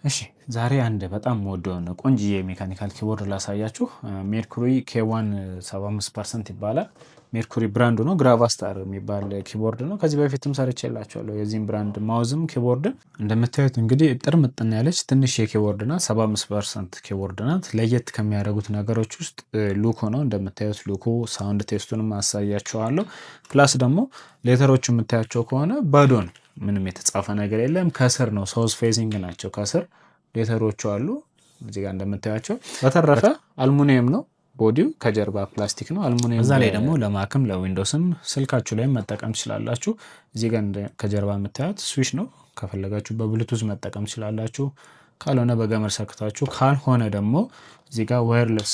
እሺ ዛሬ አንድ በጣም የምወደውን ቆንጅዬ ሜካኒካል ኪቦርድ ላሳያችሁ። ሜርኩሪ K1 75% ይባላል። ሜርኩሪ ብራንዱ ነው። ግራቫስታር የሚባል ኪቦርድ ነው። ከዚህ በፊትም ሰርቼላችኋለሁ የዚህም ብራንድ ማውዝም ኪቦርድ። እንደምታዩት እንግዲህ እጥር ምጥን ያለች ትንሽ የኪቦርድ ናት። 75% ኪቦርድ ናት። ለየት ከሚያደርጉት ነገሮች ውስጥ ሉኩ ነው። እንደምታዩት ሉኩ ሳውንድ ቴስቱንም አሳያችኋለሁ። ፕላስ ደግሞ ሌተሮቹ የምታያቸው ከሆነ ባዶ ነው። ምንም የተጻፈ ነገር የለም። ከስር ነው ሶዝ ፌዚንግ ናቸው። ከስር ሌተሮቹ አሉ እዚህ ጋር እንደምታያቸው። በተረፈ አልሙኒየም ነው ቦዲው፣ ከጀርባ ፕላስቲክ ነው አልሙኒየም። እዛ ላይ ደግሞ ለማክም ለዊንዶስም ስልካችሁ ላይ መጠቀም ትችላላችሁ። እዚህ ጋር ከጀርባ የምታዩት ስዊች ነው። ከፈለጋችሁ በብሉቱዝ መጠቀም ትችላላችሁ። ካልሆነ በገመድ ሰክታችሁ፣ ካልሆነ ደግሞ እዚህ ጋር ዋየርለስ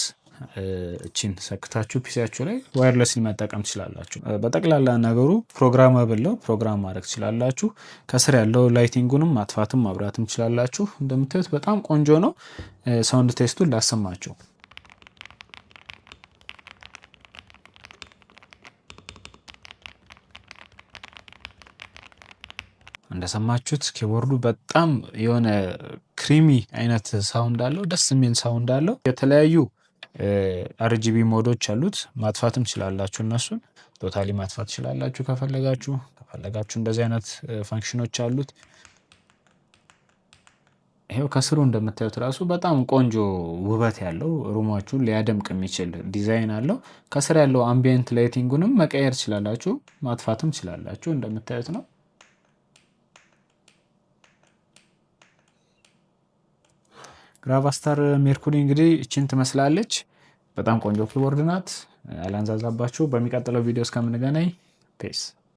እቺን ሰክታችሁ ፒሲያችሁ ላይ ዋየርለስ መጠቀም ትችላላችሁ። በጠቅላላ ነገሩ ፕሮግራማብል ነው። ፕሮግራም ማድረግ ትችላላችሁ። ከስር ያለው ላይቲንጉንም ማጥፋትም ማብራትም ትችላላችሁ። እንደምታዩት በጣም ቆንጆ ነው። ሳውንድ ቴስቱን ላሰማችሁ። እንደሰማችሁት ኪቦርዱ በጣም የሆነ ክሪሚ አይነት ሳውንድ አለው። ደስ የሚል ሳውንድ አለው። የተለያዩ አርጂቢ ሞዶች አሉት። ማጥፋትም ትችላላችሁ። እነሱን ቶታሊ ማጥፋት ትችላላችሁ ከፈለጋችሁ። እንደዚህ አይነት ፋንክሽኖች አሉት። ይሄው ከስሩ እንደምታዩት ራሱ በጣም ቆንጆ ውበት ያለው ሩማችሁን ሊያደምቅ የሚችል ዲዛይን አለው። ከስር ያለው አምቢየንት ላይቲንጉንም መቀየር ትችላላችሁ፣ ማጥፋትም ትችላላችሁ። እንደምታዩት ነው። ግራቫስታር ሜርኩሪ እንግዲህ እችን ትመስላለች። በጣም ቆንጆ ኪቦርድ ናት። አላንዛዛባችሁ። በሚቀጥለው ቪዲዮ እስከምንገናኝ ፔስ